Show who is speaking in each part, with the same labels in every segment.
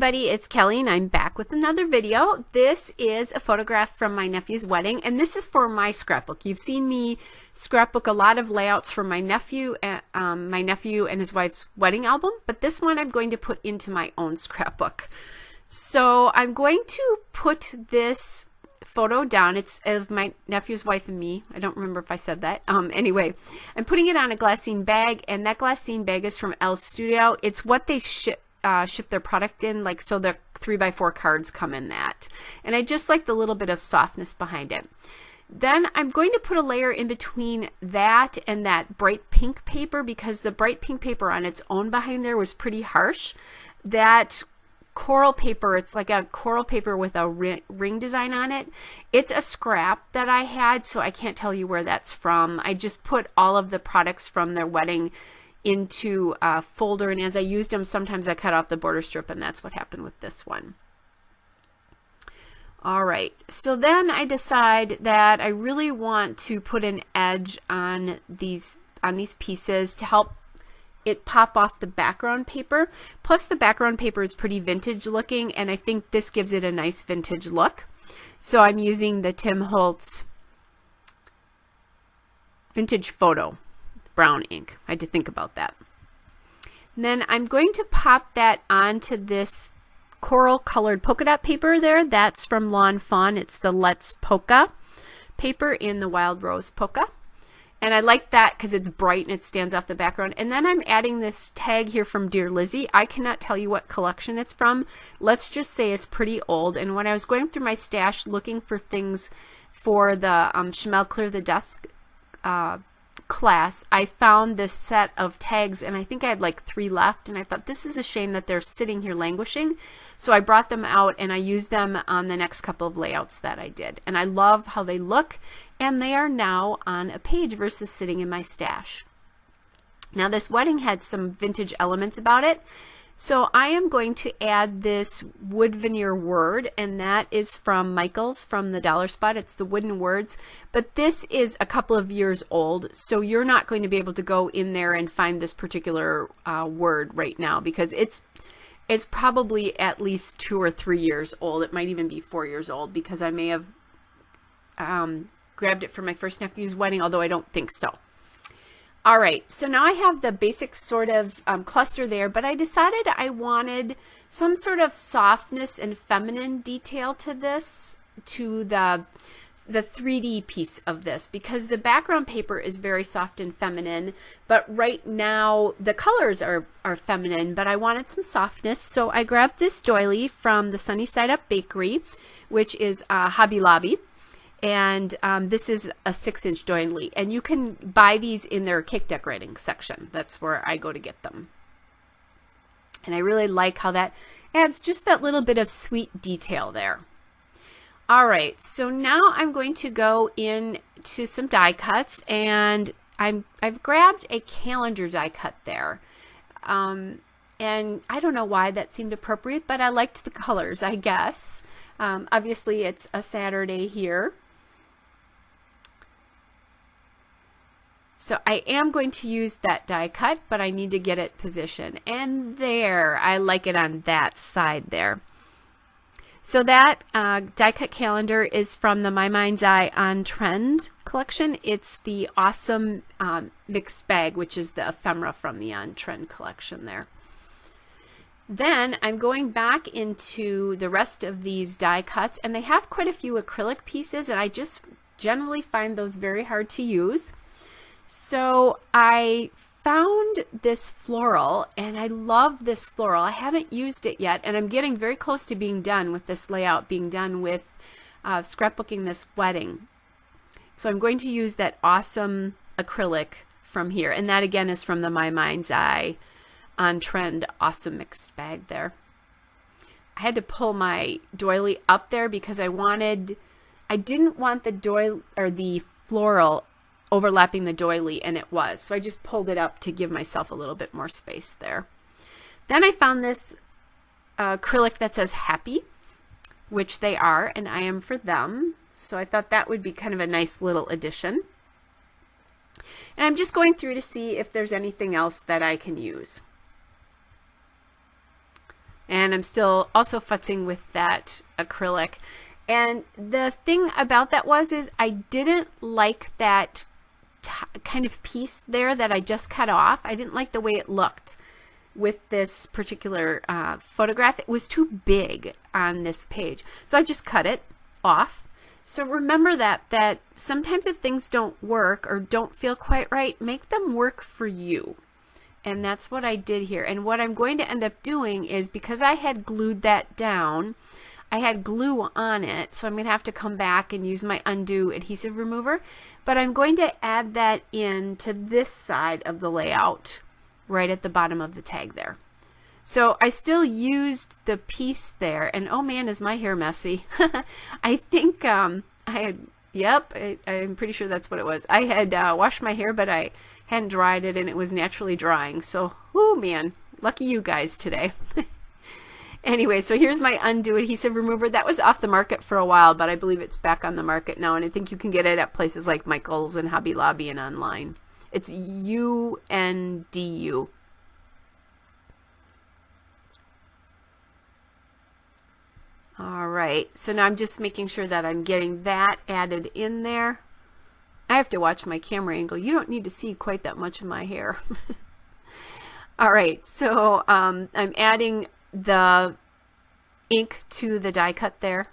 Speaker 1: everybody, it's Kelly and I'm back with another video. This is a photograph from my nephew's wedding, and this is for my scrapbook. You've seen me scrapbook a lot of layouts for my nephew and his wife's wedding album, but this one I'm going to put into my own scrapbook. So I'm going to put this photo down. It's of my nephew's wife and me. I don't remember if I said that. Anyway, I'm putting it on a glassine bag, and that glassine bag is from Elle Studio. It's what they ship their product in, like, so the 3x4 cards come in that. And I just like the little bit of softness behind it. Then I'm going to put a layer in between that and that bright pink paper, because the bright pink paper on its own behind there was pretty harsh. That coral paper, it's like a coral paper with a ring design on it. It's a scrap that I had, so I can't tell you where that's from. I just put all of the products from their wedding into a folder, and as I used them, sometimes I cut off the border strip, and that's what happened with this one. All right, so then I decide that I really want to put an edge on these pieces to help it pop off the background paper. Plus the background paper is pretty vintage looking, and I think this gives it a nice vintage look. So I'm using the Tim Holtz Vintage Photo brown ink. I had to think about that. And then I'm going to pop that onto this coral colored polka dot paper there. That's from Lawn Fawn. It's the Let's Polka paper in the Wild Rose Polka. And I like that because it's bright and it stands off the background. And then I'm adding this tag here from Dear Lizzie. I cannot tell you what collection it's from. Let's just say it's pretty old. And when I was going through my stash looking for things for the Chamel Clear the Dusk class, I found this set of tags, and I think I had like 3 left, and I thought this is a shame that they're sitting here languishing. So I brought them out and I used them on the next couple of layouts that I did, and I love how they look, and they are now on a page versus sitting in my stash. Now this wedding had some vintage elements about it, so I am going to add this wood veneer word, and that is from Michael's from the Dollar Spot. It's the wooden words, but this is a couple of years old, so you're not going to be able to go in there and find this particular word right now, because it's probably at least 2 or 3 years old. It might even be 4 years old, because I may have grabbed it for my first nephew's wedding, although I don't think so. All right, so now I have the basic sort of cluster there, but I decided I wanted some sort of softness and feminine detail to this, to the 3D piece of this, because the background paper is very soft and feminine, but right now the colors are feminine, but I wanted some softness. So I grabbed this doily from the Sunny Side Up Bakery, which is Hobby Lobby. And this is a 6-inch doily, and you can buy these in their cake decorating section. That's where I go to get them. And I really like how that adds just that little bit of sweet detail there. All right, so now I'm going to go into some die cuts, and I've grabbed a calendar die cut there. And I don't know why that seemed appropriate, but I liked the colors, I guess. Obviously, it's a Saturday here. So I am going to use that die cut, but I need to get it positioned. And there, I like it on that side there. So that die cut calendar is from the My Mind's Eye On Trend collection. It's the awesome mixed bag, which is the ephemera from the On Trend collection there. Then I'm going back into the rest of these die cuts, and they have quite a few acrylic pieces, and I just generally find those very hard to use. So I found this floral, and I love this floral. I haven't used it yet, and I'm getting very close to being done with this layout, being done with scrapbooking this wedding. So I'm going to use that awesome acrylic from here, and that again is from the My Mind's Eye On Trend awesome mixed bag there. I had to pull my doily up there because I didn't want the doily or the floral overlapping the doily, and it was. So I just pulled it up to give myself a little bit more space there. Then I found this acrylic that says happy, which they are, and I am for them. So I thought that would be kind of a nice little addition. And I'm just going through to see if there's anything else that I can use. And I'm still also futzing with that acrylic. And the thing about that is I didn't like that kind of piece there that I just cut off. I didn't like the way it looked with this particular photograph. It was too big on this page. So I just cut it off. So remember that sometimes if things don't work or don't feel quite right, make them work for you. And that's what I did here. And what I'm going to end up doing is, because I had glued that down, I had glue on it, so I'm going to have to come back and use my undo adhesive remover. But I'm going to add that in to this side of the layout, right at the bottom of the tag there. So I still used the piece there, and oh man, is my hair messy. I think I had, yep, I'm pretty sure that's what it was. I had washed my hair, but I hadn't dried it, and it was naturally drying. So, oh man, lucky you guys today. Anyway, so here's my undo adhesive remover. That was off the market for a while, but I believe it's back on the market now, and I think you can get it at places like Michael's and Hobby Lobby and online. It's UNDU. All right, so now I'm just making sure that I'm getting that added in there. I have to watch my camera angle. You don't need to see quite that much of my hair. All right, so I'm adding the ink to the die cut there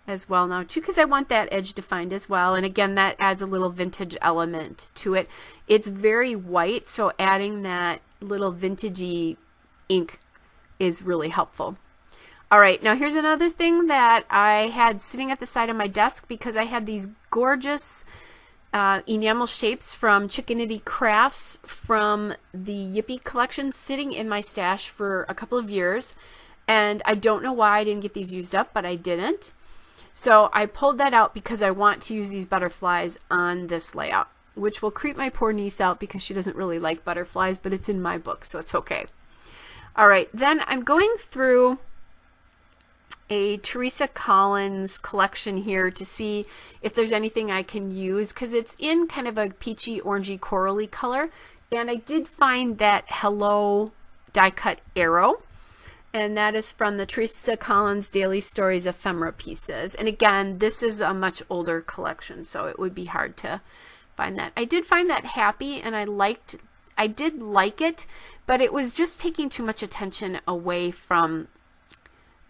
Speaker 1: as well now too, because I want that edge defined as well. And again, that adds a little vintage element to it. It's very white, so adding that little vintagey ink is really helpful. All right, now here's another thing that I had sitting at the side of my desk, because I had these gorgeous enamel shapes from Chickanity Crafts from the Yippee collection sitting in my stash for a couple of years. And I don't know why I didn't get these used up, but I didn't. So I pulled that out because I want to use these butterflies on this layout, which will creep my poor niece out because she doesn't really like butterflies, but it's in my book, so it's okay. All right, then I'm going through a Teresa Collins collection here to see if there's anything I can use, because it's in kind of a peachy, orangey, corally color. And I did find that Hello die cut arrow, and that is from the Teresa Collins Daily Stories ephemera pieces. And again, this is a much older collection, so it would be hard to find that. I did find that happy, and I did like it, but it was just taking too much attention away from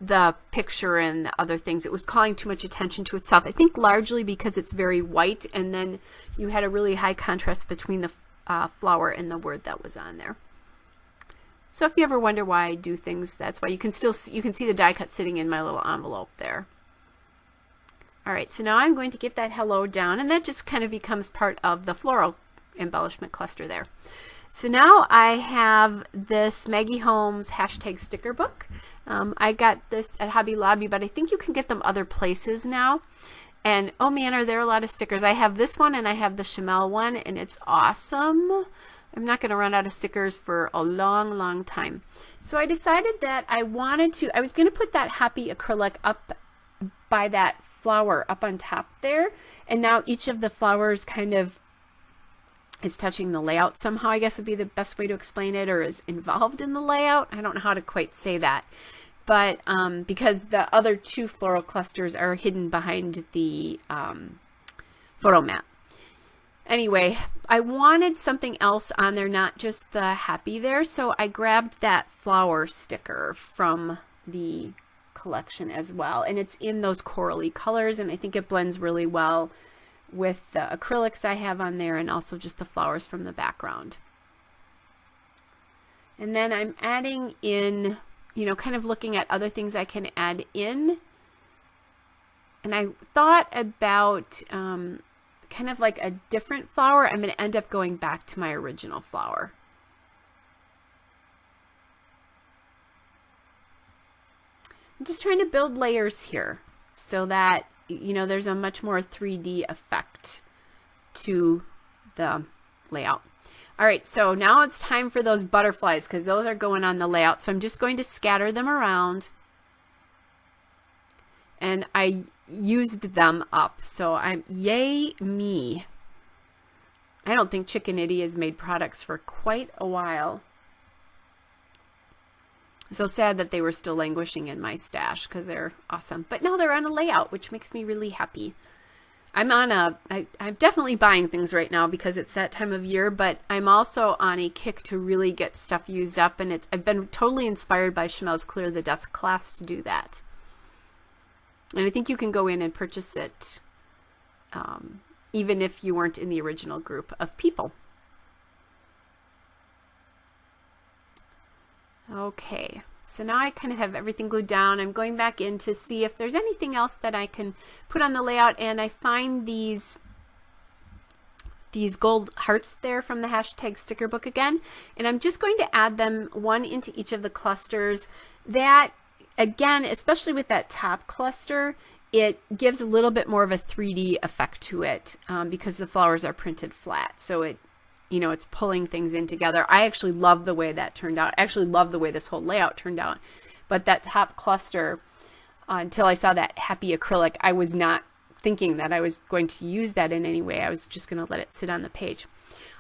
Speaker 1: the picture and the other things. It was calling too much attention to itself. I think largely because it's very white, and then you had a really high contrast between the flower and the word that was on there. So if you ever wonder why I do things, that's why. You can see the die cut sitting in my little envelope there. All right, so now I'm going to get that hello down, and that just kind of becomes part of the floral embellishment cluster there. So now I have this Maggie Holmes hashtag sticker book. I got this at Hobby Lobby, but I think you can get them other places now. And oh man, are there a lot of stickers. I have this one and I have the Chamel one, and it's awesome. I'm not going to run out of stickers for a long, long time. So I decided that I was going to put that happy acrylic up by that flower up on top there. And now each of the flowers kind of is touching the layout somehow, I guess would be the best way to explain it, or is involved in the layout. I don't know how to quite say that. But because the other two floral clusters are hidden behind the photo mat. Anyway, I wanted something else on there, not just the happy there, so I grabbed that flower sticker from the collection as well. And it's in those corally colors, and I think it blends really well with the acrylics I have on there, and also just the flowers from the background. And then I'm adding in, you know, kind of looking at other things I can add in. And I thought about kind of like a different flower. I'm going to end up going back to my original flower. I'm just trying to build layers here so that, you know, there's a much more 3D effect to the layout. All right, so now it's time for those butterflies, because those are going on the layout. So I'm just going to scatter them around. And I used them up, so I'm, yay me. I don't think Chickanity has made products for quite a while. So sad that they were still languishing in my stash because they're awesome. But now they're on a layout, which makes me really happy. I'm definitely buying things right now because it's that time of year, but I'm also on a kick to really get stuff used up, and I've been totally inspired by Chamel's Clear the Desk class to do that. And I think you can go in and purchase it even if you weren't in the original group of people. Okay, so now I kind of have everything glued down. I'm going back in to see if there's anything else that I can put on the layout, and I find these gold hearts there from the hashtag sticker book again, and I'm just going to add them one into each of the clusters. That, again, especially with that top cluster, it gives a little bit more of a 3D effect to it because the flowers are printed flat. So it, you know, it's pulling things in together. I actually love the way that turned out. I actually love the way this whole layout turned out. But that top cluster, until I saw that happy acrylic, I was not thinking that I was going to use that in any way. I was just going to let it sit on the page.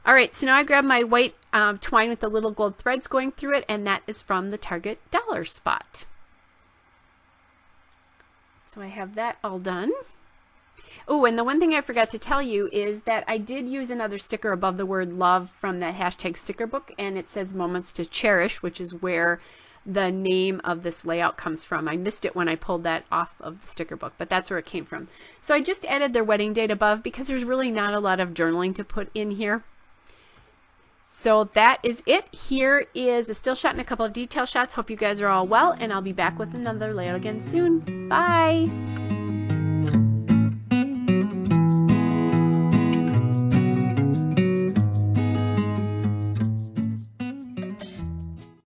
Speaker 1: All right, so now I grab my white twine with the little gold threads going through it, and that is from the Target dollar spot. So I have that all done. Oh, and the one thing I forgot to tell you is that I did use another sticker above the word love from that hashtag sticker book, and it says Moments to Cherish, which is where the name of this layout comes from. I missed it when I pulled that off of the sticker book, but that's where it came from. So I just added their wedding date above because there's really not a lot of journaling to put in here. So that is it. Here is a still shot and a couple of detail shots. Hope you guys are all well, and I'll be back with another layout again soon. Bye!